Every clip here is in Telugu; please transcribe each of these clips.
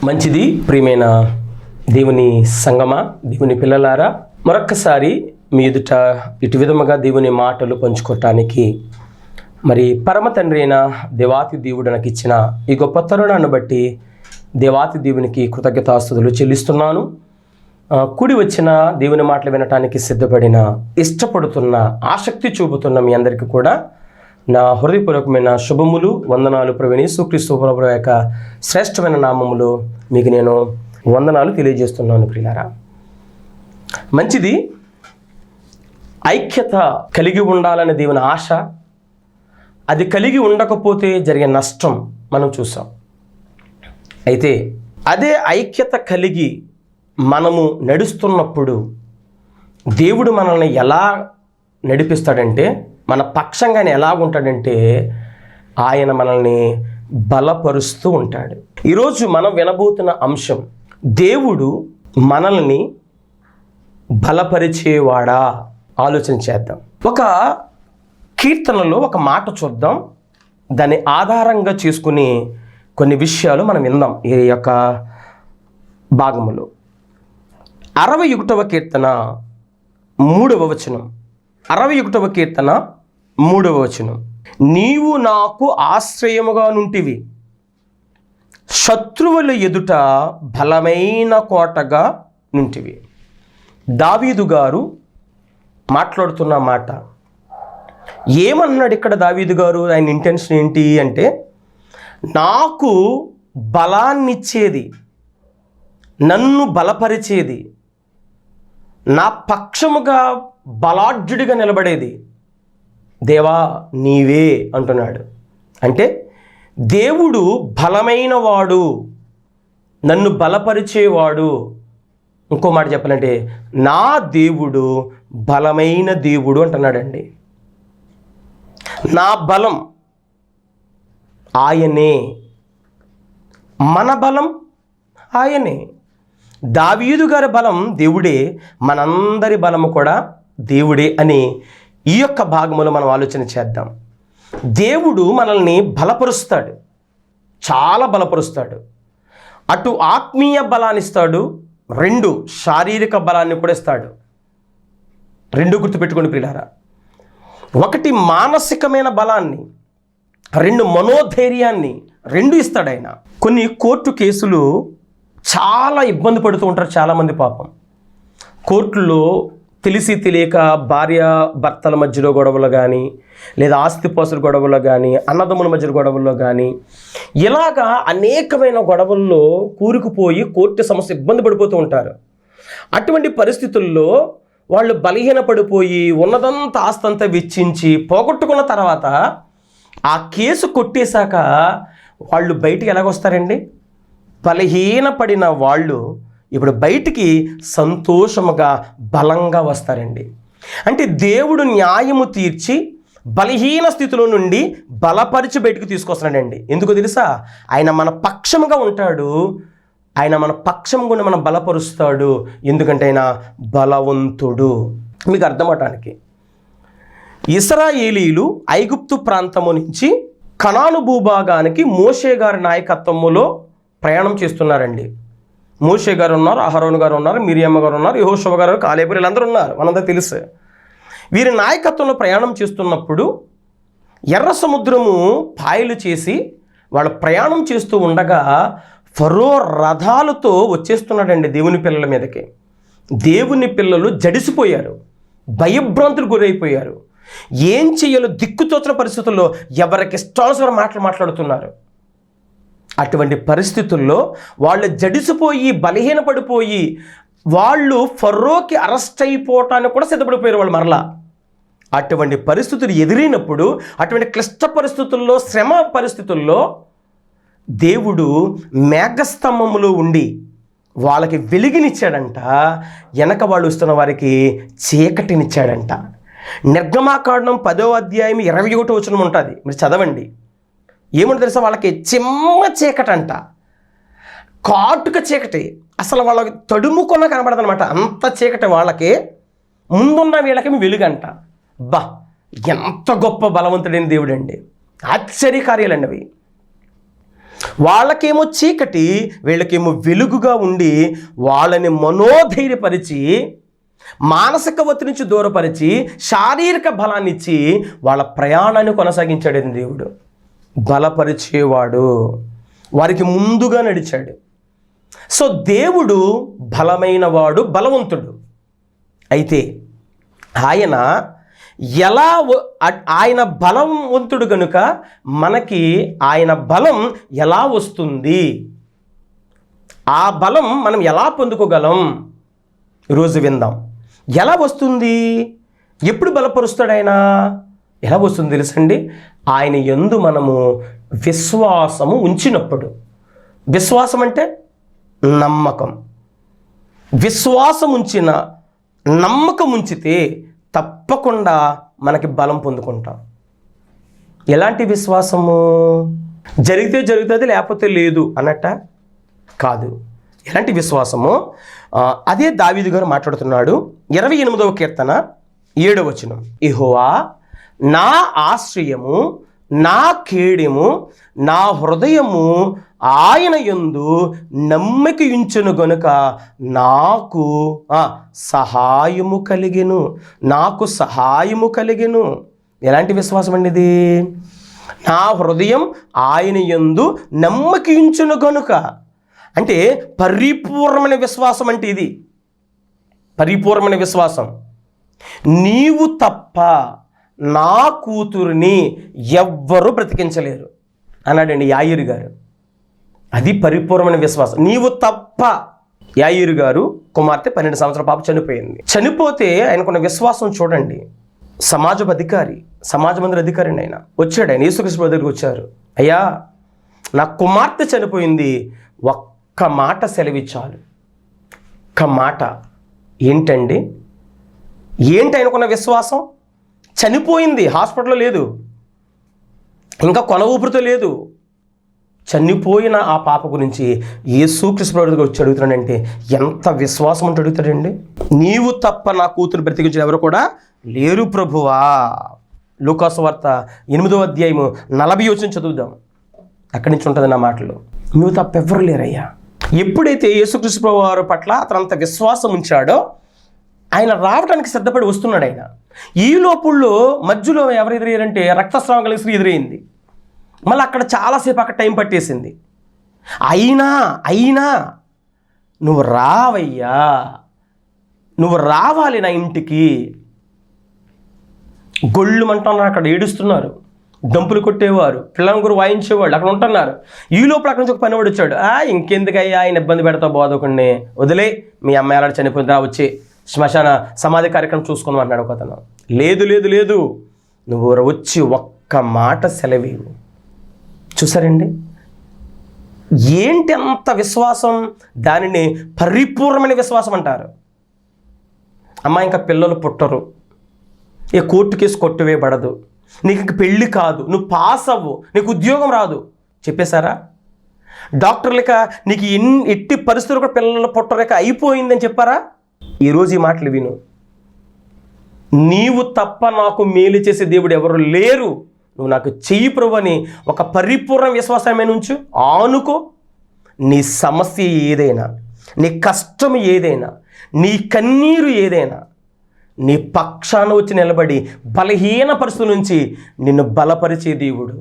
మంచిది. ప్రియమైన దేవుని సంగమా, దేవుని పిల్లలారా, మరొక్కసారి మీ ఎదుట ఇటు విధముగా దేవుని మాటలు పంచుకోవటానికి మరి పరమ తండ్రి అయిన దేవాతి దేవుడు నాకు ఇచ్చిన ఈ గొప్ప తరుణాన్ని బట్టి దేవాతి దేవునికి కృతజ్ఞతాస్తుతులు చెల్లిస్తున్నాను. కూడి వచ్చిన దేవుని మాటలు వినటానికి సిద్ధపడిన, ఇష్టపడుతున్న, ఆసక్తి చూపుతున్న మీ అందరికీ కూడా నా హృదయపూర్వకమైన శుభములు, వందనాలు. ప్రభువైన యేసుక్రీస్తు ప్రభువు యొక్క శ్రేష్టమైన నామములో మీకు నేను వందనాలు తెలియజేస్తున్నాను. ప్రియులారా, మంచిది. ఐక్యత కలిగి ఉండాలనే దేవుని ఆశ, అది కలిగి ఉండకపోతే జరిగే నష్టం మనం చూసాం. అయితే అదే ఐక్యత కలిగి మనము నడుస్తున్నప్పుడు దేవుడు మనల్ని ఎలా నడిపిస్తాడంటే, మన పక్షంగా ఆయన ఎలా ఉంటాడంటే, ఆయన మనల్ని బలపరుస్తూ ఉంటాడు. ఈరోజు మనం వినబోతున్న అంశం, దేవుడు మనల్ని బలపరిచేవాడా? ఆలోచన చేద్దాం. ఒక కీర్తనలో ఒక మాట చూద్దాం, దాన్ని ఆధారంగా చేసుకుని కొన్ని విషయాలు మనం విందాం. ఈ యొక్క భాగములో 61వ కీర్తన 3వ వచనం. 61వ కీర్తన 3వ వచనం. నీవు నాకు ఆశ్రయముగా నుంటివి, శత్రువుల ఎదుట బలమైన కోటగా నుంటివి. దావీదు గారు మాట్లాడుతున్న మాట. ఏమన్నాడు ఇక్కడ దావీదు గారు? ఆయన ఇంటెన్షన్ ఏంటి అంటే, నాకు బలాన్నిచ్చేది, నన్ను బలపరిచేది, నా పక్షముగా బలాఢ్యుడిగా నిలబడేది దేవా నీవే అంటున్నాడు. అంటే దేవుడు బలమైన వాడు, నన్ను బలపరిచేవాడు. ఇంకో మాట చెప్పాలంటే, నా దేవుడు బలమైన దేవుడు అంటున్నాడండి. నా బలం ఆయనే, మన బలం ఆయనే. దావీదు గారి బలం దేవుడే, మనందరి బలము కూడా దేవుడే అని ఈ యొక్క భాగంలో మనం ఆలోచన చేద్దాం. దేవుడు మనల్ని బలపరుస్తాడు, చాలా బలపరుస్తాడు. అటు ఆత్మీయ బలాన్ని ఇస్తాడు, 2 శారీరక బలాన్ని కూడా ఇస్తాడు. 2 గుర్తుపెట్టుకోండి ప్రియులారా. 1 మానసికమైన బలాన్ని, 2 మనోధైర్యాన్ని, 2 ఇస్తాడు ఆయన. కొన్ని కోర్టు కేసులు చాలా ఇబ్బంది పడుతూ ఉంటారు చాలామంది. పాపం కోర్టులో తెలిసి తెలియక భార్య భర్తల మధ్యలో గొడవలు కానీ, లేదా ఆస్తిపాస్తుల గొడవలు కానీ, అన్నదమ్ముల మధ్య గొడవల్లో కానీ, ఇలాగా అనేకమైన గొడవల్లో కూరుకుపోయి కోర్టు సమస్య ఇబ్బంది పడిపోతూ ఉంటారు. అటువంటి పరిస్థితుల్లో వాళ్ళు బలహీనపడిపోయి ఉన్నదంతా ఆస్తంతా వెచ్చించి పోగొట్టుకున్న తర్వాత ఆ కేసు కొట్టేశాక వాళ్ళు బయటికి ఎలాగొస్తారండి? బలహీనపడిన వాళ్ళు ఇప్పుడు బయటికి సంతోషముగా బలంగా వస్తారండి. అంటే దేవుడు న్యాయము తీర్చి బలహీన స్థితిలో నుండి బలపరిచి బయటకు తీసుకొస్తున్నాడండి. ఎందుకు తెలుసా? ఆయన మన పక్షముగా ఉంటాడు, ఆయన మన పక్షం గుండా మనం బలపరుస్తాడు. ఎందుకంటే ఆయన బలవంతుడు. మీకు అర్థమవటానికి, ఇశ్రాయేలీలు ఐగుప్తు ప్రాంతము నుంచి కనాను భూభాగానికి మోషే గారి నాయకత్వములో ప్రయాణం చేస్తున్నారండి. మోషే గారు ఉన్నారు, అహరోను గారు ఉన్నారు, మిరియమ్మ గారు ఉన్నారు, యెహోషువ గారు, కాలేబు, వీళ్ళందరూ ఉన్నారు, మనందరూ తెలుసు. వీరి నాయకత్వంలో ప్రయాణం చేస్తున్నప్పుడు ఎర్ర సముద్రము పాయలు చేసి వాళ్ళు ప్రయాణం చేస్తూ ఉండగా ఫరో రథాలతో వచ్చేస్తున్నాడండి దేవుని పిల్లల మీదకి. దేవుని పిల్లలు జడిసిపోయారు, భయభ్రాంతులు గురైపోయారు. ఏం చెయ్యాలో దిక్కుతోచిన పరిస్థితుల్లో ఎవరికి ఇష్టానుసారం మాట్లాడుతున్నారు. అటువంటి పరిస్థితుల్లో వాళ్ళు జడిసిపోయి బలహీనపడిపోయి వాళ్ళు ఫరోకి అరెస్ట్ అయిపోవటానికి కూడా సిద్ధపడిపోయారు వాళ్ళు మరలా. అటువంటి పరిస్థితులు ఎదురైనప్పుడు, అటువంటి క్లిష్ట పరిస్థితుల్లో, శ్రమ పరిస్థితుల్లో దేవుడు మేఘస్తంభములో ఉండి వాళ్ళకి వెలుగునిచ్చాడంట, వెనక వాళ్ళు వస్తున్న వారికి చీకటినిచ్చాడంట. నిర్గమాకాండం 10వ అధ్యాయం 21వ వచనం ఉంటుంది, మీరు చదవండి. ఏమంటే తెలుసా? వాళ్ళకి చిమ్మ చీకటంట, కాటుక చీకటి, అసలు వాళ్ళకి తడుముకున్న కనబడదు అనమాట, అంత చీకటి వాళ్ళకి. ముందున్న వీళ్ళకి వెలుగంట. బా, ఎంత గొప్ప బలవంతుడైన దేవుడు అండి! ఆశ్చర్యకార్యాలండి అవి. వాళ్ళకేమో చీకటి, వీళ్ళకేమో వెలుగుగా ఉండి వాళ్ళని మనోధైర్యపరిచి, మానసిక ఒత్తిడి నుంచి దూరపరిచి, శారీరక బలాన్ని ఇచ్చి వాళ్ళ ప్రయాణాన్ని కొనసాగించాడు దేవుడు. బలపరిచేవాడు, వారికి ముందుగా నడిచాడు. సో దేవుడు బలమైన వాడు, బలవంతుడు. అయితే ఆయన బలవంతుడు కనుక మనకి ఆయన బలం ఎలా వస్తుంది, ఆ బలం మనం ఎలా పొందుకోగలం ఈరోజు విందాం. ఎలా వస్తుంది, ఎప్పుడు బలపరుస్తాడు ఆయన, ఎలా వస్తుంది తెలుసండి? ఆయన యందు మనము విశ్వాసము ఉంచినప్పుడు. విశ్వాసం అంటే నమ్మకం. విశ్వాసం ఉంచిన, నమ్మకం ఉంచితే తప్పకుండా మనకి బలం పొందుకుంటాం. ఎలాంటి విశ్వాసము? జరిగితే జరుగుతుంది, లేకపోతే లేదు అన్నట్ట కాదు. ఎలాంటి విశ్వాసము? అదే దావీదు గారు మాట్లాడుతున్నాడు. 28వ కీర్తన 7వ వచనం. యెహోవా నా ఆశ్రయము, నా కేడెము, నా హృదయము ఆయన యందు నమ్మిక ఉంచెను గనుక నాకు సహాయము కలిగెను, నాకు సహాయము కలిగెను. ఎలాంటి విశ్వాసం అండి ఇది? నా హృదయం ఆయన యందు నమ్మిక ఉంచెను గనుక, అంటే పరిపూర్ణమైన విశ్వాసం. అంటే ఇది పరిపూర్ణమైన విశ్వాసం. నీవు తప్ప నా కూతురిని ఎవ్వరూ బ్రతికించలేరు అన్నాడండి యాయీరు గారు. అది పరిపూర్ణమైన విశ్వాసం. నీవు తప్ప. యాయీరు గారు కుమార్తె 12 సంవత్సరాల పాప చనిపోయింది. చనిపోతే ఆయనకున్న విశ్వాసం చూడండి. సమాజ మందిర అధికారి అండి ఆయన. వచ్చాడు, ఆయన యేసుక్రీస్తు దగ్గరికి వచ్చారు. అయ్యా, నా కుమార్తె చనిపోయింది, ఒక్క మాట సెలవిచ్చాలి. ఒక్క మాట. ఏంటండి? ఏంటి ఆయనకున్న విశ్వాసం? చనిపోయింది, హాస్పిటల్లో లేదు, ఇంకా కొన ఊపిరితో లేదు. చనిపోయిన ఆ పాప గురించి యేసుక్రీస్తు దగ్గరికి వచ్చి అడుగుతున్నాడంటే ఎంత విశ్వాసం ఉంటే అడుగుతాడండి. నీవు తప్ప నా కూతురు బ్రతికించిన ఎవరు కూడా లేరు ప్రభువా. లూకాసు వార్త 8వ అధ్యాయము 40వ వచనం చదువుదాం. అక్కడి నుంచి ఉంటుంది నా మాటలు. నువ్వు తప్ప ఎవ్వరు లేరయ్యా. ఎప్పుడైతే యేసుక్రీస్తు ప్రభు వారి పట్ల అతనంత విశ్వాసం ఉంచాడో ఆయన రావడానికి సిద్ధపడి వస్తున్నాడు. ఆయన ఈ లోపుల్లో మధ్యలో ఎవరు ఎదురయ్యారంటే రక్తస్రావం కలిగిన స్త్రీ ఎదురైంది. మళ్ళీ అక్కడ చాలాసేపు అక్కడ టైం పట్టేసింది. అయినా నువ్వు రావయ్యా, నువ్వు రావాలి నా ఇంటికి. గొళ్ళు అంటున్నారు, అక్కడ ఏడుస్తున్నారు, దంపులు కొట్టేవారు, పిల్లల గురు వాయించేవాళ్ళు అక్కడ ఉంటున్నారు. ఈ లోపల అక్కడి నుంచి ఒక పనివాడు వచ్చాడు. ఇంకెందుకయ్యా ఆయన ఇబ్బంది పెడతావు బోధకుడిని, వదిలే, మీ అమ్మాయి అలా చనిపోయిందా, వచ్చి శ్మశాన సమాధి కార్యక్రమం చూసుకుని అన్నాడు ఒక అతను. లేదు, నువ్వు వచ్చి ఒక్క మాట సెలవేవు. చూసారండి ఏంటి అంత విశ్వాసం? దానిని పరిపూర్ణమైన విశ్వాసం అంటారు. అమ్మ, ఇంకా పిల్లలు పుట్టరు, ఏ కోర్టు కేసు కొట్టివేయబడదు, నీకు ఇంక పెళ్ళి కాదు, నువ్వు పాస్ అవ్వు, నీకు ఉద్యోగం రాదు చెప్పేశారా? డాక్టర్లక నీకు ఎట్టి పరిస్థితులు కూడా పిల్లలు పుట్టలేక అయిపోయిందని చెప్పారా? ఈరోజు ఈ మాటలు విను. నీవు తప్ప నాకు మేలు చేసే దేవుడు ఎవరు లేరు, నువ్వు నాకు చెయ్యి ప్రభు అని ఒక పరిపూర్ణ విశ్వాసమైన ఉంచు. ఆనుకో. నీ సమస్య ఏదైనా, నీ కష్టం ఏదైనా, నీ కన్నీరు ఏదైనా, నీ పక్షాన వచ్చి నిలబడి బలహీన పరిస్థితుల నుంచి నిన్ను బలపరిచే దేవుడు.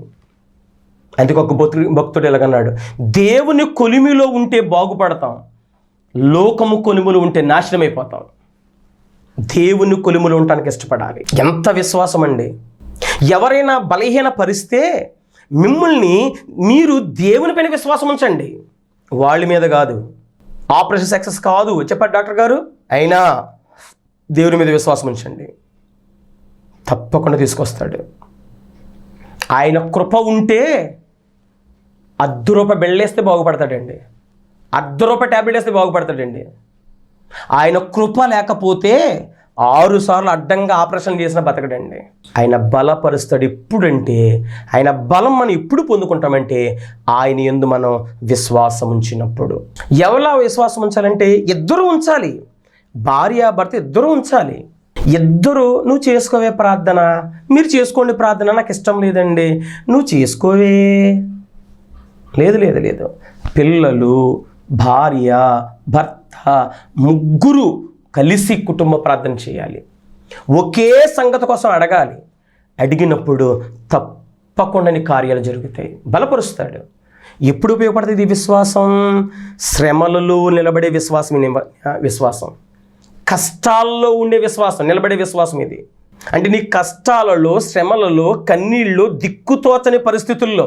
అందుకు ఒక భక్తుడు ఎలాగన్నాడు, దేవుని కొలిమిలో ఉంటే బాగుపడతాం, లోకము కొలిములు ఉంటే నాశనం అయిపోతాం. దేవుని కొలిములు ఉండటానికి ఇష్టపడాలి. ఎంత విశ్వాసం అండి! ఎవరైనా బలహీన పరిస్తే మిమ్మల్ని మీరు దేవుని పైన విశ్వాసం ఉంచండి, వాళ్ళ మీద కాదు. ఆపరేషన్ సక్సెస్ కాదు చెప్పారు డాక్టర్ గారు, అయినా దేవుని మీద విశ్వాసం ఉంచండి, తప్పకుండా తీసుకొస్తాడు. ఆయన కృప ఉంటే ₹1 బెళ్ళేస్తే బాగుపడతాడండి, ₹1 ట్యాబ్లెట్ వేస్తే బాగుపడతాడండి. ఆయన కృప లేకపోతే 6 సార్లు అడ్డంగా ఆపరేషన్ చేసిన బతకడండి. ఆయన బలపరుస్తాడు. ఎప్పుడంటే ఆయన బలం మనం ఎప్పుడు పొందుకుంటామంటే ఆయన యందు మనం విశ్వాసం ఉంచినప్పుడు. ఎవలా విశ్వాసం ఉంచాలంటే ఇద్దరు ఉంచాలి, భార్యాభర్త ఇద్దరు ఉంచాలి. ఇద్దరు, నువ్వు చేసుకోవే ప్రార్థన, మీరు చేసుకోండి ప్రార్థన, నాకు ఇష్టం లేదండి, నువ్వు చేసుకోవే, లేదు. పిల్లలు, భార్య, భర్త ముగ్గురు కలిసి కుటుంబ ప్రార్థన చేయాలి. ఒకే సంగతి కోసం అడగాలి. అడిగినప్పుడు తప్పకుండా నీ కార్యాలు జరుగుతాయి. బలపరుస్తాడు. ఎప్పుడు ఉపయోగపడుతుంది ఈ విశ్వాసం? శ్రమలలో నిలబడే విశ్వాసం, కష్టాల్లో ఉండే విశ్వాసం, నిలబడే విశ్వాసం ఇది. అంటే నీ కష్టాలలో, శ్రమలలో, కన్నీళ్ళు, దిక్కుతోచని పరిస్థితుల్లో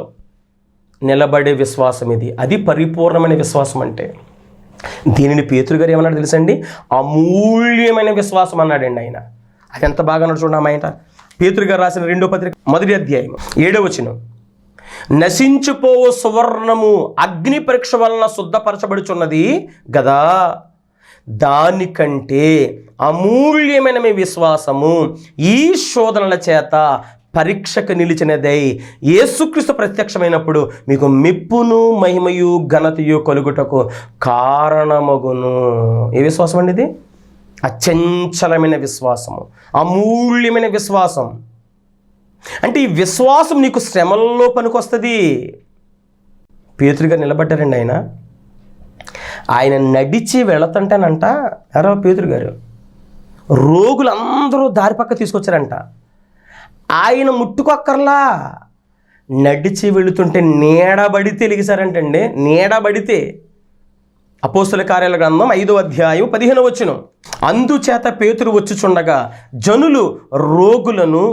నిలబడే విశ్వాసం ఇది. అది పరిపూర్ణమైన విశ్వాసం అంటే. దీనిని పేతురు గారు ఏమన్నాడు తెలుసండి? అమూల్యమైన విశ్వాసం అన్నాడండి ఆయన. అది ఎంత బాగా అన్నాడు చూడండి. ఆయన పేతురు గారు రాసిన 2వ పత్రిక 1వ అధ్యాయం 7వ వచనం, నశించిపోవు సువర్ణము అగ్ని పరీక్ష వలన శుద్ధపరచబడుచున్నది గదా, దానికంటే అమూల్యమైన మీ విశ్వాసము ఈ శోధనల చేత పరీక్షకు నిలిచినదై యేసుక్రీస్తు ప్రత్యక్షమైనప్పుడు మీకు మెప్పును మహిమయు ఘనతయు కలుగుటకు కారణమగును. ఏ విశ్వాసం అండి ఇది? అచంచలమైన విశ్వాసము, అమూల్యమైన విశ్వాసం. అంటే ఈ విశ్వాసం నీకు శ్రమల్లో పనికొస్తుంది. పేతురుగా నిలబడ్డారండి ఆయన నడిచి వెళతంటేనంట, ఎవరో పేతురు గారు, రోగులందరూ దారి పక్క తీసుకొచ్చారంట. ఆయన ముట్టుకొక్కర్లా, నడిచి వెళుతుంటే నీడబడితే వెలిగిసారంటండి. నీడబడితే. అపోస్తుల కార్యాల గ్రంథం 5వ అధ్యాయం 15వ వచనం, అందుచేత పేతురు వచ్చుచుండగా జనులు రోగులను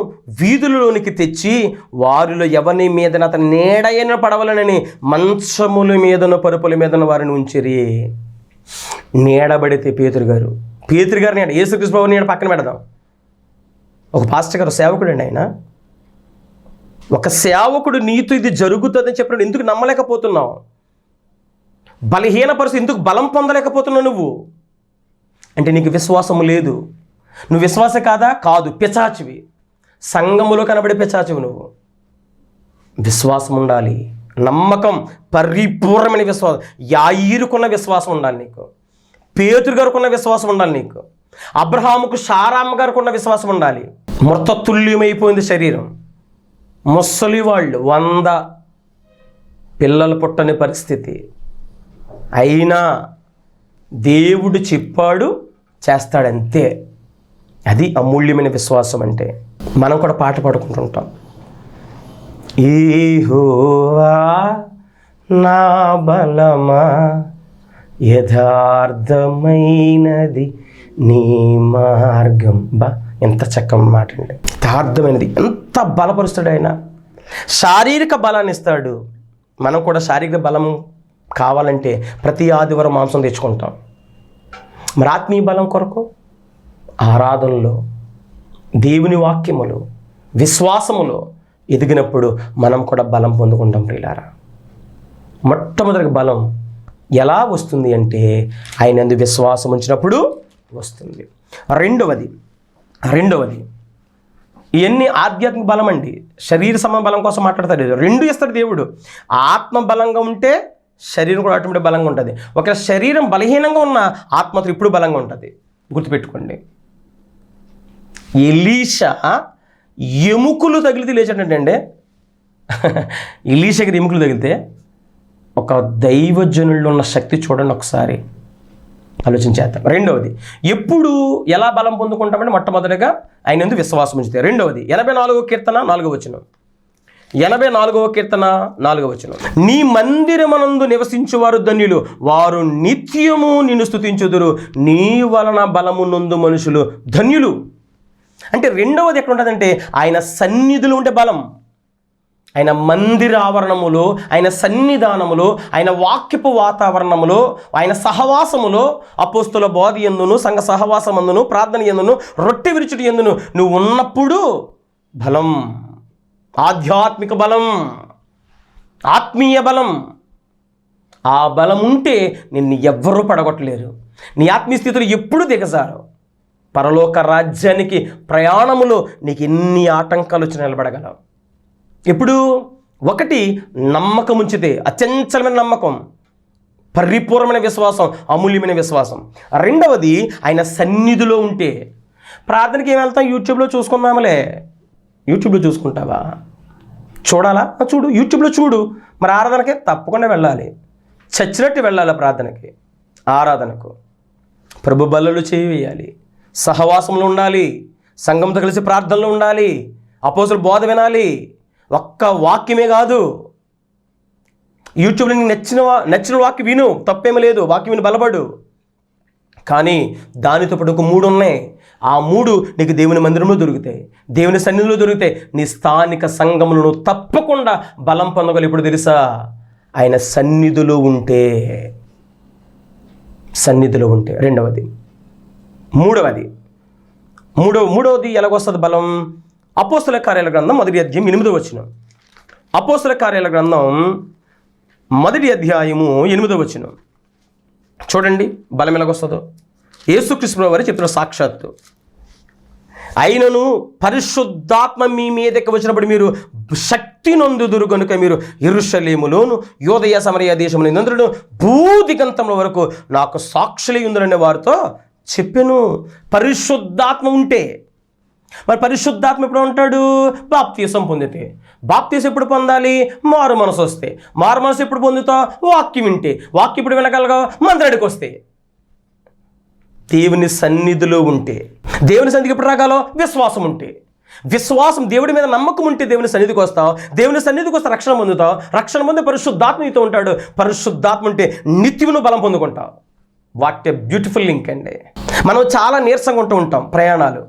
వీధులలోనికి తెచ్చి వారిలో ఎవరి మీదన అతని నీడైన పడవలనని మంచముల మీదను పరుపుల మీదను వారిని ఉంచిరి. నీడబడితే పేతురు గారు నీడ, యేసుక్రీస్తు ప్రభువు నీడ పక్కన పెడదాం. ఒక పాస్టర్ గారు సేవకుడు అండి ఆయన. ఒక సేవకుడు నీతో ఇది జరుగుతుందని చెప్పినప్పుడు ఎందుకు నమ్మలేకపోతున్నావు? బలహీన పరిస్థితి ఎందుకు బలం పొందలేకపోతున్నావు నువ్వు? అంటే నీకు విశ్వాసము లేదు. నువ్వు విశ్వాస కాదు, పిశాచివి. సంఘములో కనబడే పిశాచివి నువ్వు. విశ్వాసం ఉండాలి, నమ్మకం, పరిపూర్ణమైన విశ్వాసం. యాయీరుకున్న విశ్వాసం ఉండాలి నీకు. పేతురు గారికి ఉన్న విశ్వాసం ఉండాలి నీకు. అబ్రహాముకు శారామ్మ గారికి ఉన్న విశ్వాసం ఉండాలి. మృతతుల్యమైపోయింది శరీరం. ముసలి వాళ్ళు 100 పిల్లలు పుట్టని పరిస్థితి. అయినా దేవుడు చెప్పాడు, చేస్తాడంతే. అది అమూల్యమైన విశ్వాసం అంటే. మనం కూడా పాట పాడుకుంటుంటాం, యెహోవా నా బలమా యథార్థమైనది నీ మార్గం. ఎంత చక్కని మాట అండి. యథార్థమైనది. ఎంత బలపరుస్తాడు ఆయన. శారీరక బలాన్ని ఇస్తాడు. మనం కూడా శారీరక బలం కావాలంటే ప్రతి ఆదివారం మాంసం తెచ్చుకుంటాం. మరి ఆత్మీయ బలం కొరకు ఆరాధనలో, దేవుని వాక్యములో, విశ్వాసములో ఎదిగినప్పుడు మనం కూడా బలం పొందుకుంటాం ప్రియులారా. మొట్టమొదటి బలం ఎలా వస్తుంది అంటే ఆయన యందు విశ్వాసం ఉంచినప్పుడు వస్తుంది. రెండవది ఇవన్నీ ఆధ్యాత్మిక బలం అండి. శరీర సమ బలం కోసం మాట్లాడతాడు. 2 ఇస్తాడు దేవుడు. ఆత్మ బలంగా ఉంటే శరీరం కూడా ఆటోమేటిక్ బలంగా ఉంటుంది. ఒకవేళ శరీరం బలహీనంగా ఉన్న ఆత్మతో ఇప్పుడు బలంగా ఉంటుంది. గుర్తుపెట్టుకోండి. ఎలీషా ఎముకలు తగిలితే లేచాడంటే, ఎలీషాకి ఎముకలు తగిలితే ఒక దైవజనుల్లో ఉన్న శక్తి చూడండి ఒకసారి, ఆలోచించేద్దాం. రెండవది, ఎప్పుడు ఎలా బలం పొందుకుంటామంటే మొట్టమొదటిగా ఆయన యందు విశ్వాసం ఉంచితే. రెండవది 84వ కీర్తన 4వ వచనం. 84వ కీర్తన 4వ వచనం, నీ మందిరమునందు నివసించువారు ధన్యులు, వారు నిత్యము నిన్ను స్తుతించుదురు, నీ వలన బలము నొందు మనుషులు ధన్యులు. అంటే రెండవది ఎక్కడ ఉంటుందంటే ఆయన సన్నిధిలో ఉంటే బలం. ఆయన మందిర ఆవరణములో, ఆయన సన్నిధానములో, ఆయన వాక్యపు వాతావరణములో, ఆయన సహవాసములో, అపోస్తుల బోధ యందును, సంఘ సహవాసమందును, ప్రార్థన యందును, రొట్టె విరుచుటి యందును నువ్వు ఉన్నప్పుడు బలం, ఆధ్యాత్మిక బలం, ఆత్మీయ బలం. ఆ బలం ఉంటే నిన్ను ఎవ్వరూ పడగొట్టలేరు. నీ ఆత్మీయ స్థితిలో ఎప్పుడు దిగజారు. పరలోక రాజ్యానికి ప్రయాణములో నీకు ఎన్ని ఆటంకాలు వచ్చి నిలబడగలవు. ఎప్పుడు? ఒకటి, నమ్మకం ఉంచితే, అచంచలమైన నమ్మకం, పరిపూర్ణమైన విశ్వాసం, అమూల్యమైన విశ్వాసం. రెండవది, ఆయన సన్నిధిలో ఉంటే. ప్రార్థనకి ఏం వెళ్తాం? యూట్యూబ్లో చూసుకుందామలే. యూట్యూబ్లో చూసుకుంటావా? చూడాలా? చూడు, యూట్యూబ్లో చూడు. మరి ఆరాధనకి తప్పకుండా వెళ్ళాలి, చచ్చినట్టు వెళ్ళాలి ప్రార్థనకి, ఆరాధనకు. ప్రభు బలులు చేయాలి, సహవాసంలో ఉండాలి, సంఘంతో కలిసి ప్రార్థనలో ఉండాలి, అపోస్తుల బోధ వినాలి. ఒక్క వాక్యమే కాదు, యూట్యూబ్లో నీకు నచ్చిన వాక్యం విను, తప్పేమీ లేదు, వాక్యం విని బలపడు. కానీ దానితో పాటు ఒక 3 ఉన్నాయి. ఆ 3 నీకు దేవుని మందిరంలో దొరుకుతాయి, దేవుని సన్నిధిలో దొరుకుతాయి. నీ స్థానిక సంఘములను తప్పకుండా బలం పొందగలవు. ఇప్పుడు తెలుసా? ఆయన సన్నిధిలో ఉంటే. రెండవది. మూడవది ఎలాగొస్తుంది బలం? అపోస్తల కార్యాల గ్రంథం 1వ అధ్యాయం 8వ వచనం. అపోస్తల కార్యాల గ్రంథం 1వ అధ్యాయము 8వ వచనం చూడండి, బలం ఎలాగొస్తుందో. యేసుక్రీస్తు వారు చెప్తున్న సాక్షాత్తు, అయినను పరిశుద్ధాత్మ మీ మీదకి వచ్చినప్పుడు మీరు శక్తి నొందుదురు కనుక మీరు యెరూషలేములోను యోదయ సమరయ దేశములందరూ భూదిగంతముల వరకు నాకు సాక్షులై ఉందరనే వారితో చెప్పెను. పరిశుద్ధాత్మ ఉంటే, మరి పరిశుద్ధాత్మ ఎప్పుడు ఉంటాడు? బాప్తీసం పొందితే. బాప్తీసం ఎప్పుడు పొందాలి? మారు మనసు వస్తే. మారు మనసు ఎప్పుడు పొందుతావు? వాక్యం వింటే. వాక్యం ఇప్పుడు వినగలగా? మందిరానికి వస్తే. దేవుని సన్నిధిలో ఉంటే. దేవుని సన్నిధికి ఎప్పుడు రాగాలో? విశ్వాసం ఉంటే. విశ్వాసం, దేవుడి మీద నమ్మకం ఉంటే దేవుని సన్నిధికి వస్తావు. దేవుని సన్నిధికి వస్తే రక్షణ పొందుతావు. రక్షణ పొంది పరిశుద్ధాత్మ నీతో ఉంటాడు. పరిశుద్ధాత్మ ఉంటే నిత్యమును బలం పొందుకుంటావు. వాట్ ఏ బ్యూటిఫుల్ లింక్ అండి. మనం చాలా నీరసంగా ఉంటాం, ప్రయాణాలు,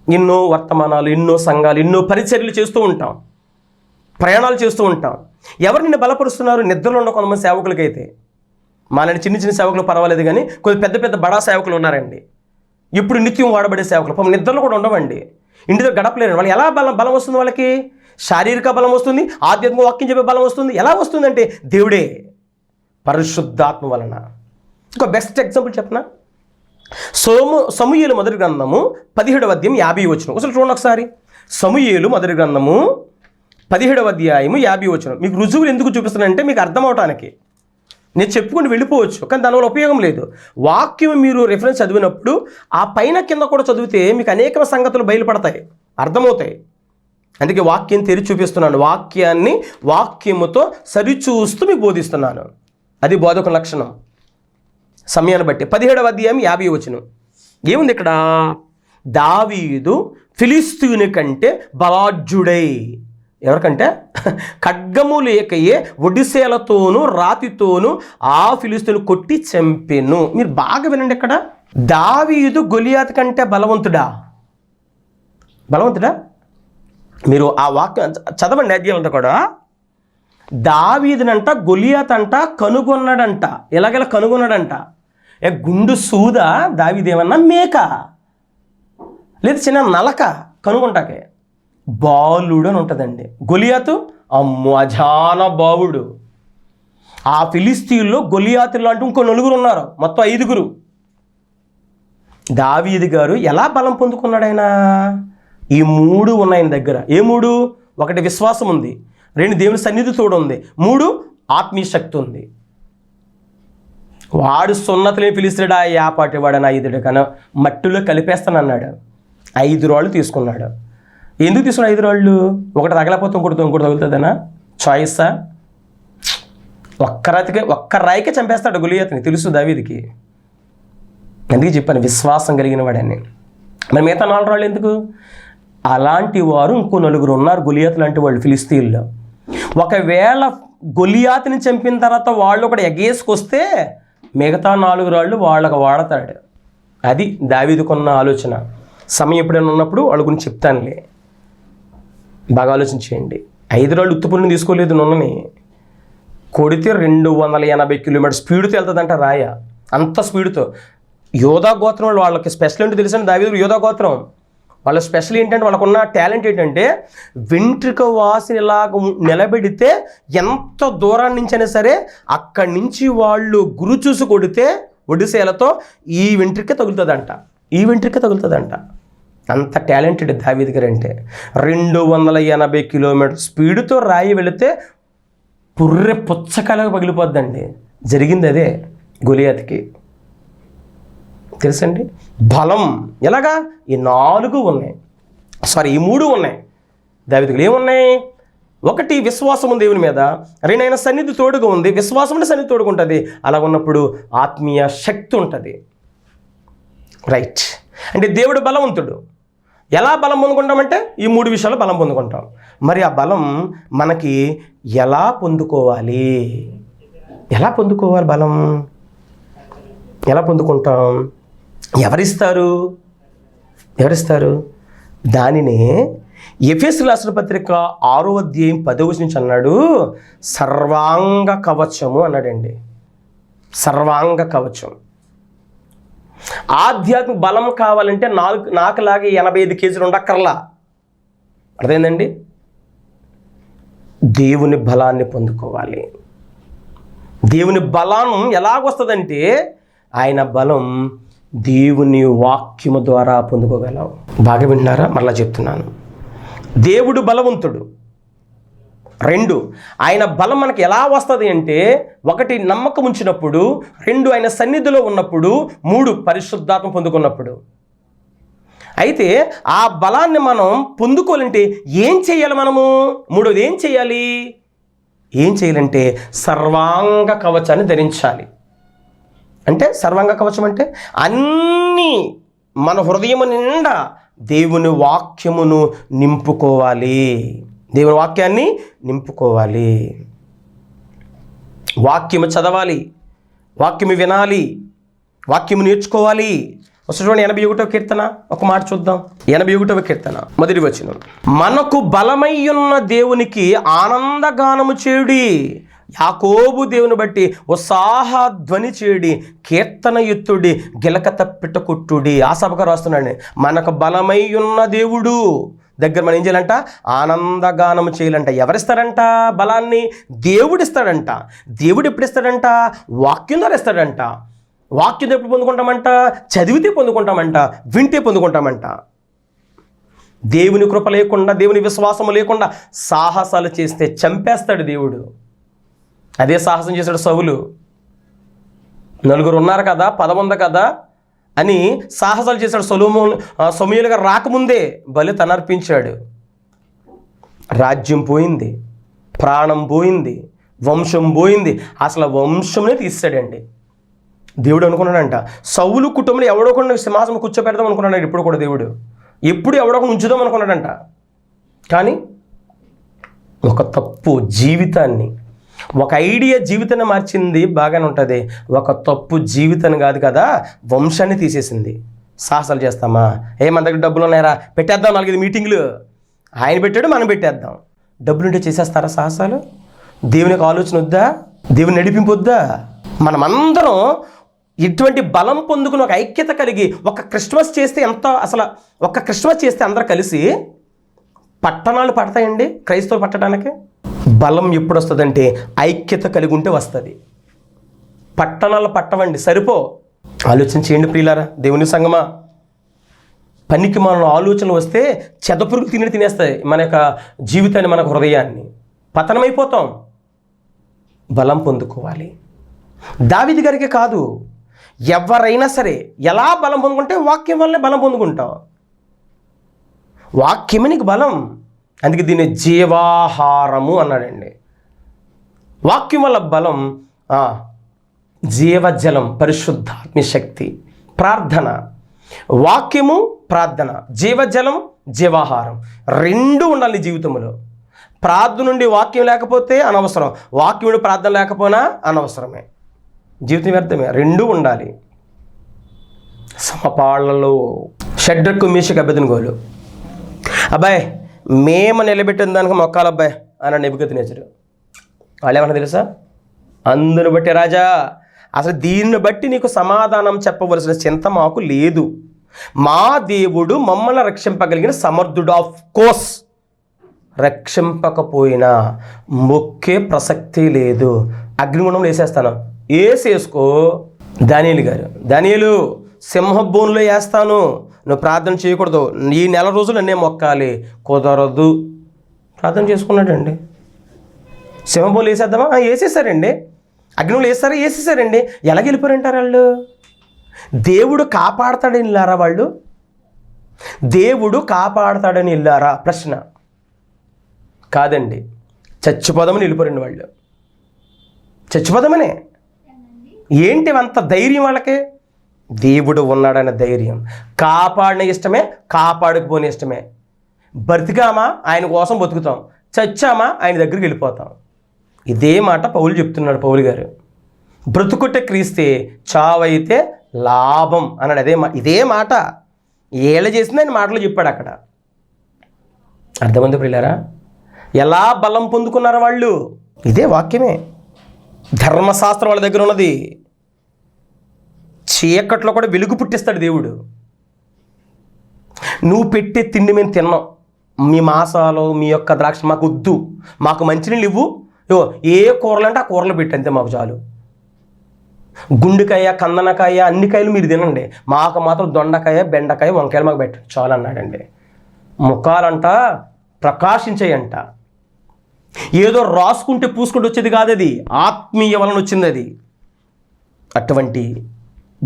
ఎన్నో వర్తమానాలు, ఎన్నో సంఘాలు, ఎన్నో పరిచర్యలు చేస్తూ ఉంటాం, ప్రయాణాలు చేస్తూ ఉంటాం. ఎవరు నిన్ను బలపరుస్తున్నారు? నిద్రలో ఉన్న కొంతమంది సేవకులకైతే. మాలాంటి చిన్న సేవకులు పర్వాలేదు, కానీ కొంచెం పెద్ద బడా సేవకులు ఉన్నారండి, ఇప్పుడు నిత్యం వాడబడే సేవకులు. పాపం నిద్రలో కూడా ఉండవండి, ఇంటితో గడపలేరు. వాళ్ళు ఎలా బలం వస్తుంది? వాళ్ళకి శారీరక బలం వస్తుంది, ఆధ్యాత్మిక వాక్యం చెప్పే బలం వస్తుంది. ఎలా వస్తుందంటే దేవుడే, పరిశుద్ధాత్మ వలన. ఇంకో బెస్ట్ ఎగ్జాంపుల్ చెప్పనా? సమూయేలు మొదటి గ్రంథము 17వ అధ్యాయం 50వ వచనం. అసలు చూడండి ఒకసారి. సమూయేలు మొదటి గ్రంథము 17వ అధ్యాయము 50వ వచనం. మీకు రుజువులు ఎందుకు చూపిస్తున్నానంటే మీకు అర్థం అవటానికి. నేను చెప్పుకొని వెళ్ళిపోవచ్చు, కానీ దానివల్ల ఉపయోగం లేదు. వాక్యం మీరు రిఫరెన్స్ చదివినప్పుడు ఆ పైన కింద కూడా చదివితే మీకు అనేక సంగతులు బయలుపడతాయి, అర్థమవుతాయి. అందుకే వాక్యం తెరిచి చూపిస్తున్నాను, వాక్యాన్ని వాక్యముతో సరిచూస్తూ మీకు బోధిస్తున్నాను. అది బోధక లక్షణం. సమయాన్ని బట్టి 17వ అధ్యాయం 50వ వచనం ఏముంది ఇక్కడ? దావీదు ఫిలిష్తీయుని కంటే బలాఢ్యుడై. ఎవరికంటే? ఖడ్గము లేకయే ఒడిసేలతోనూ రాతితోనూ ఆ ఫిలిష్తీయుని కొట్టి చంపెను. మీరు బాగా వినండి ఇక్కడ. దావీదు గొలియాతు కంటే బలవంతుడా? మీరు ఆ వాక్యం చదవండి, అధ్యాయం అంతా కూడా. దావీదునంట గొలియాతు అంట కనుగొన్నాడంట. ఎలాగెలా కనుగొన్నాడంట? గుండు సూద దావీదేమన్నా మేక, లేదు చిన్న నలక కనుగొంటాకే. బాలుడు అని ఉంటుందండి. గొలియాతు అమ్మో అజాన బావుడు. ఆ ఫిలిస్తీన్లో గొలియాతులు అంటూ ఇంకో 4 ఉన్నారు, మొత్తం 5. దావీదు గారు ఎలా బలం పొందుకున్నాడు? ఆయన ఈ 3 ఉన్నాయి ఆయన దగ్గర. ఏ 3? 1 విశ్వాసం ఉంది, 2 దేవుని సన్నిధి తోడు ఉంది, 3 ఆత్మీయ శక్తి ఉంది. వాడు సున్నతులేని ఫిలిస్తీయుడా, యాపాటి వాడని 5 కన్నా మట్టిలో కలిపేస్తానన్నాడు. 5 రాళ్ళు తీసుకున్నాడు. ఎందుకు తీసుకున్నాడు 5 రాళ్ళు? ఒకటి తగలపోతే ఇంకోటి తగులుతుందనా? చాయిసా? ఒక్క రాయికే చంపేస్తాడు గొలియాతుని, తెలుసు దావీదుకి. అందుకే చెప్పాను విశ్వాసం కలిగిన వాడని. మరి మిగతా 4 రాళ్ళు ఎందుకు? అలాంటి వారు ఇంకో 4 ఉన్నారు గొలియాతు లాంటి వాళ్ళు ఫిలిస్తీన్లో. ఒకవేళ గొలియాతుని చంపిన తర్వాత వాళ్ళు కూడా ఎగేసుకొస్తే మిగతా 4 రాళ్ళు వాళ్ళకు వాడతాడు. అది దావీదుకున్న ఆలోచన. సమయం ఎప్పుడైనా ఉన్నప్పుడు వాళ్ళ గురించి చెప్తానులే, బాగా ఆలోచించేయండి. 5 రాళ్ళు ఉత్తుపుల్ని తీసుకోలేదు, నున్నని కొడితే 280 కిలోమీటర్ స్పీడ్తో వెళ్తుందంట రాయ, అంత స్పీడ్తో. యోధా గోత్రం వాళ్ళకి స్పెషల్ ఏంటో తెలుసండి. దావీదు యోధా గోత్రం వాళ్ళ స్పెషల్ ఏంటంటే, వాళ్ళకున్న టాలెంట్ ఏంటంటే వెంట్రుక వాసిని ఇలాగ నిలబెడితే ఎంత దూరాన్ని నుంచి అయినా సరే అక్కడి నుంచి వాళ్ళు గురు చూసి కొడితే ఒడిసేలతో ఈ వెంట్రుక తగులుతుందంట. అంత టాలెంటెడ్ దావీదు గారు అంటే. 280 కిలోమీటర్ స్పీడ్తో రాయి వెళితే పుర్రె పుచ్చకాయలాగా పగిలిపోద్దండి. జరిగింది అదే గొలియాతుకి, తెలుసండి. బలం ఎలాగా? ఈ 4 ఉన్నాయి, ఈ 3 ఉన్నాయి దావీదుకి. ఏమున్నాయి? ఒకటి విశ్వాసము దేవుని మీద, రెండు ఆయన సన్నిధి తోడుగా ఉంది, విశ్వాసం అంటే సన్నిధి తోడుగా ఉంటుంది. అలా ఉన్నప్పుడు ఆత్మీయ శక్తి ఉంటుంది. రైట్. అంటే దేవుడు బలవంతుడు. ఎలా బలం పొందుకుంటామంటే ఈ 3 విషయాలు బలం పొందుకుంటాం. మరి ఆ బలం మనకి ఎలా పొందుకోవాలి? ఎలా పొందుకోవాలి బలం? ఎలా పొందుకుంటాం? ఎవరిస్తారు? దానిని ఎఫెసీయులకు రాసిన పత్రిక 6వ అధ్యాయం 10వ వచనం నుంచి అన్నాడు, సర్వాంగ కవచము అన్నాడండి. సర్వాంగ కవచం. ఆధ్యాత్మిక బలం కావాలంటే నాకులాగే 85 కేజీలు ఉండక్కర్లా. అర్థమైందండి? దేవుని బలాన్ని పొందుకోవాలి. దేవుని బలం ఎలాగొస్తుందంటే ఆయన బలం దేవుని వాక్యము ద్వారా పొందుకోగలవు. బాగా వింటున్నారా? మరలా చెప్తున్నాను. దేవుడు బలవంతుడు. 2, ఆయన బలం మనకి ఎలా వస్తుంది అంటే 1 నమ్మకం ఉంచినప్పుడు, 2 ఆయన సన్నిధిలో ఉన్నప్పుడు, 3 పరిశుద్ధాత్మ పొందుకున్నప్పుడు. అయితే ఆ బలాన్ని మనం పొందుకోవాలంటే ఏం చేయాలి? మనము 3వది ఏం చేయాలంటే సర్వాంగ కవచాన్ని ధరించాలి. అంటే సర్వాంగ కవచం అంటే అన్నీ మన హృదయము నిండా దేవుని వాక్యమును నింపుకోవాలి. దేవుని వాక్యాన్ని నింపుకోవాలి. వాక్యము చదవాలి, వాక్యము వినాలి, వాక్యము నేర్చుకోవాలి. చూడండి 81వ కీర్తన ఒక మాట చూద్దాం. 81వ కీర్తన 1వ వచనం, మనకు బలమయ్యున్న దేవునికి ఆనందగానము చేయుడి, యాకోబు దేవుని బట్టి ఉత్సాహ ధ్వని చేయుడి, కీర్తన ఎత్తుడి, గిలక తప్పిట కొట్టుడి. ఆశాపక రాస్తున్నాడు. మనకు బలమై ఉన్న దేవుడు దగ్గర మనం ఏం చేయాలంట? ఆనందగానం చేయాలంట. ఎవరిస్తారంట బలాన్ని? దేవుడు ఇస్తాడంట. దేవుడు ఎప్పుడు ఇస్తాడంట? వాక్యం ద్వారా ఇస్తాడంట. వాక్యం ఎప్పుడు పొందుకుంటామంట? చదివితే పొందుకుంటామంట, వింటే పొందుకుంటామంట. దేవుని కృప లేకుండా, దేవుని విశ్వాసము లేకుండా సాహసాలు చేస్తే చంపేస్తాడు దేవుడు. అదే సాహసం చేశాడు సౌలు. 4 ఉన్నారు కదా, 10 ఉంది కదా అని సాహసాలు చేశాడు. సమూయేలు గారు రాకముందే బలి తనర్పించాడు. రాజ్యం పోయింది, ప్రాణం పోయింది, వంశం పోయింది. అసలు వంశంనే తీసాడండి. దేవుడు అనుకున్నాడంట సౌలు కుటుంబంలో ఎవడో కొన్ని సింహాసనం కూర్చోపెడదాం అనుకున్నాడు. ఇప్పుడు కూడా దేవుడు ఎప్పుడు ఎవడో కొన్ని ఉంచుదాం అనుకున్నాడంట. కానీ ఒక తప్పు జీవితాన్ని, ఒక ఐడియా జీవితాన్ని మార్చింది. బాగానే ఉంటుంది. ఒక తప్పు జీవితాన్ని కాదు కదా, వంశాన్ని తీసేసింది. సాహసాలు చేస్తామా? మన దగ్గర డబ్బులు ఉన్నాయరా, పెట్టేద్దాం 4-5 మీటింగ్లు. ఆయన పెట్టాడు, మనం పెట్టేద్దాం. డబ్బులు ఉంటే చేసేస్తారా సాహసాలు? దేవునికి ఆలోచన వద్దా? దేవుని నడిపింపు వద్దా? మనమందరం ఇటువంటి బలం పొందుకుని ఒక ఐక్యత కలిగి ఒక క్రిస్మస్ చేస్తే ఒక క్రిస్మస్ చేస్తే అందరూ కలిసి పట్టణాలు పడతాయండి. క్రైస్తవులు పట్టడానికి బలం ఎప్పుడు వస్తుందంటే ఐక్యత కలిగి ఉంటే వస్తుంది. పట్టణాలు పట్టవండి, సరిపో. ఆలోచన చేయండి ప్రియులారా, దేవుని సంగమా. పనికి మన ఆలోచనలు వస్తే చెదపురుగు తినేస్తాయి మన యొక్క జీవితాన్ని, మన హృదయాన్ని. పతనమైపోతాం. బలం పొందుకోవాలి. దావీదు గారికి కాదు, ఎవరైనా సరే ఎలా బలం పొందుకుంటే వాక్యం వల్లనే బలం పొందుకుంటాం. వాక్యమే నీకు బలం. అందుకే దీన్ని జీవాహారము అన్నాడండి. వాక్యం వల్ల బలం, జీవజలం, పరిశుద్ధాత్మ శక్తి, ప్రార్థన. వాక్యము, ప్రార్థన, జీవజలం, జీవాహారం 2 ఉండాలి జీవితంలో. ప్రార్థన నుండి వాక్యం లేకపోతే అనవసరం, వాక్యం నుండి ప్రార్థన లేకపోయినా అనవసరమే. జీవితం వ్యర్థమే. 2 ఉండాలి సమపాళ్లలో. షడ్రకు, మేషకు, అబేద్నెగోలు, అబ్బాయి మేము నిలబెట్టిన దానికి మొక్కాలి అబ్బాయి అని నెబుకద్నెజరు. వాళ్ళు ఏమన్నా తెలుసా? అందును బట్టి రాజా, అసలు దీన్ని బట్టి నీకు సమాధానం చెప్పవలసిన చింత మాకు లేదు. మా దేవుడు మమ్మల్ని రక్షింపగలిగిన సమర్థుడు. ఆఫ్ కోర్స్ రక్షింపకపోయినా మొక్కే ప్రసక్తి లేదు. అగ్నిగుండంలో వేసేస్తాను. వేసేసుకో. దానియేలు గారు, దానియేలు సింహబోన్లో వేస్తాను, నువ్వు ప్రార్థన చేయకూడదు, ఈ 4 నెల రోజులు నన్నే మొక్కాలి. కుదరదు. ప్రార్థన చేసుకున్నాడండి. సింహబోన్లు వేసేద్దామా? వేసేసారండి. అగ్నిలో వేసేసారండి. ఎలా వెళ్ళిపోయారంటారు వాళ్ళు? దేవుడు కాపాడతాడని వెళ్ళారా వాళ్ళు? దేవుడు కాపాడతాడని వెళ్ళారా? ప్రశ్న. కాదండి. చచ్చిపోదామని వెళ్ళిపోరండి వాళ్ళు. చచ్చిపోదామనే. ఏంటి అంత ధైర్యం వాళ్ళకి? దేవుడు ఉన్నాడనే ధైర్యం. కాపాడిన ఇష్టమే, కాపాడుకుపోని ఇష్టమే. బ్రతికామా ఆయన కోసం బతుకుతాం, చచ్చామా ఆయన దగ్గరికి వెళ్ళిపోతాం. ఇదే మాట పౌలు చెప్తున్నాడు. పౌలు గారు బ్రతుకుటే క్రీస్తే, చావైతే లాభం అన్నాడు. ఇదే మాట ఏళ్ళ చేసింది ఆయన మాటలు చెప్పాడు అక్కడ. అర్థమంది ప్రియులారా? ఎలా బలం పొందుకున్నారు వాళ్ళు? ఇదే వాక్యమే. ధర్మశాస్త్రం వాళ్ళ దగ్గర ఉన్నది. చీకట్లో కూడా వెలుగు పుట్టిస్తాడు దేవుడు. నువ్వు పెట్టే తిండి మేము తిన్నాం, మీ మాసాలు మీ యొక్క ద్రాక్ష మాకు వద్దు, మాకు మంచినీళ్ళు ఇవ్వు, ఏ కూరలు అంటే ఆ కూరలు పెట్టి అంతే మాకు చాలు. గుండెకాయ, కందనకాయ అన్ని కాయలు మీరు తినండి, మాకు మాత్రం దొండకాయ, బెండకాయ, వంకాయలు మాకు పెట్టండి చాలు అన్నాడండి. ముఖాలంట ప్రకాశించాయంట. ఏదో రాసుకుంటే పూసుకుంటూ వచ్చేది కాదు, అది ఆత్మీయ వలన వచ్చింది. అది అటువంటి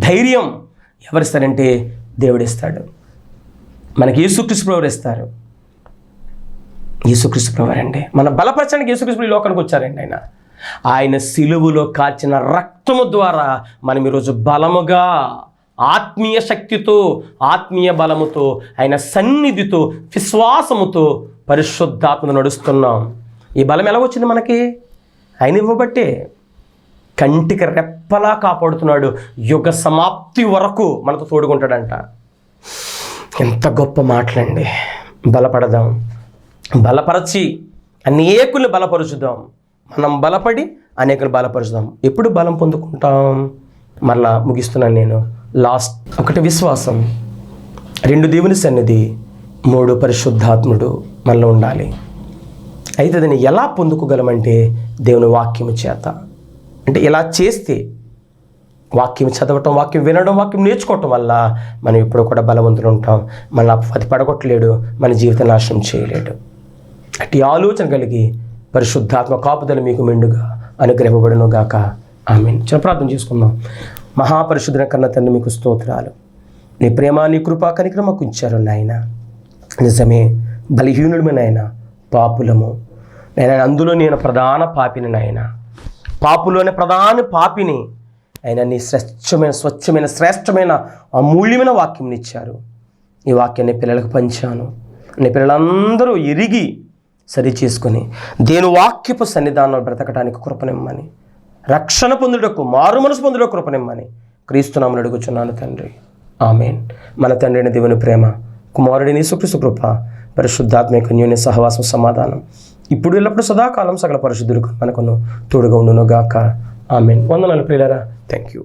ధైర్యం ఎవరిస్తారంటే దేవుడిస్తాడు. మనకి యేసుక్రీస్తు ప్రభువు ఇస్తారు. యేసుక్రీస్తు ప్రభువు అండి మన బలపరచడానికి యేసుక్రీస్తు ఈ లోకానికి వచ్చారండి. ఆయన సిలువలో కాచిన రక్తము ద్వారా మనం ఈరోజు బలముగా, ఆత్మీయ శక్తితో, ఆత్మీయ బలముతో, ఆయన సన్నిధితో, విశ్వాసముతో పరిశుద్ధాత్మను నడుస్తున్నాం. ఈ బలం ఎలా వచ్చింది మనకి? ఆయన ఇవ్వబట్టే. కంటికి రెప్పలా కాపాడుతున్నాడు. యుగ సమాప్తి వరకు మనతో తోడుకుంటాడంట. ఎంత గొప్ప మాటలండి. బలపడదాం, బలపరచి అనేకుల్ని బలపరుచుదాం. మనం బలపడి అనేకులు బలపరుచుదాం. ఎప్పుడు బలం పొందుకుంటాం? మరలా ముగిస్తున్నాను నేను. లాస్ట్ 1 విశ్వాసం, 2 దేవుని సన్నిధి, 3 పరిశుద్ధాత్ముడు మనలో ఉండాలి. అయితే దాన్ని ఎలా పొందుకోగలమంటే దేవుని వాక్యము చేత. అంటే ఇలా చేస్తే వాక్యం చదవటం, వాక్యం వినడం, వాక్యం నేర్చుకోవటం వల్ల మనం ఎప్పుడు కూడా బలవంతులు ఉంటాం. మన అది పడగొట్టలేడు, మన జీవితం నాశనం చేయలేడు. అట్టి ఆలోచన కలిగి పరిశుద్ధాత్మ కాపుదల మీకు మెండుగా అనుగ్రహింపబడును గాక. ఆమేన్. చిన్న ప్రార్థన చేసుకుందాం. మహాపరిశుద్ధుల కన్నా తండ్రి మీకు స్తోత్రాలు. నీ ప్రేమ, నీ కృపా, కనికరం మాకు ఇచ్చారు నాయన. నిజమే, బలహీనుడమే నాయన, పాపులము నేను. అందులో నేను ప్రధాన పాపిని నాయన. పాపులోనే ప్రధాన పాపిని అయినా నీ స్వచ్ఛమైన శ్రేష్టమైన అమూల్యమైన వాక్యం ఇచ్చారు. ఈ వాక్యాన్ని పిల్లలకు పంచాను. నీ పిల్లలందరూ ఎరిగి సరి చేసుకొని దేని వాక్యపు సన్నిధానంలో బ్రతకడానికి కృపనిమ్మని, రక్షణ పొందుటకు, మారు మనసు పొందుటకు కృపనిమ్మని క్రీస్తునామమున అడుగుచున్నాను తండ్రి. ఆమేన్. మన తండ్రి అయిన దేవుని ప్రేమ, కుమారుడిని యేసుక్రీస్తు కృప, పరిశుద్ధాత్మ అన్యోన్య సహవాసం, సమాధానం ఇప్పుడు ఎల్లప్పుడు సదాకాలం సకల పరిశుద్ధులకు మనకును తోడుగా ఉండును గాక. ఆమేన్. వందనాలు ప్రియులారా. Thank you.